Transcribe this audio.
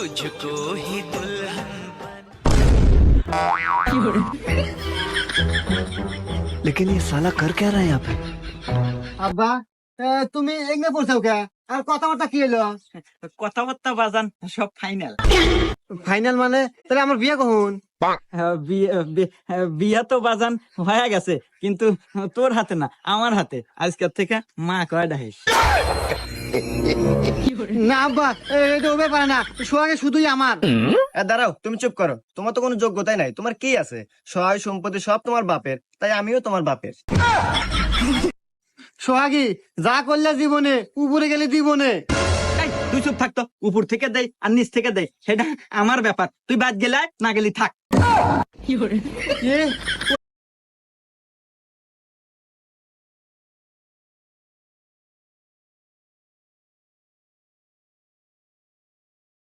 तुझको ही दुल्हन लेकिन ये साला कर क्या रहा है यहाँ पे? আব্বা তুমি এগনে পড়ছাও কে আর কথাবার্তা কি হলো? কথাবার্তা বাজান সব ফাইনাল। ফাইনাল মানে তাহলে আমার বিয়ে কখন? বিয়া তো বাজান হয়ে গেছে, কিন্তু তোর হাতে না, আমার হাতে। আজকের থেকে মা কয় ডাহিস। না আব্বা, এটা হবে পারে না, সোহাগে শুধুই আমার। দাঁড়াও, তুমি চুপ করো। তোমার তো কোনো যোগ্যতাই নাই। তোমার কি আছে? সহায় সম্পত্তি সব তোমার বাপের, তাই আমিও তোমার বাপের। সোহাগী যা করলে জীবনে, উপরে গেলে জীবনে। এই, তুই চুপ থাকতো। উপর থেকে দেয় আর নিচ থেকে দেয়, সেটা আমার ব্যাপার। তুই বাদ গেলে না গেলি থাক। এ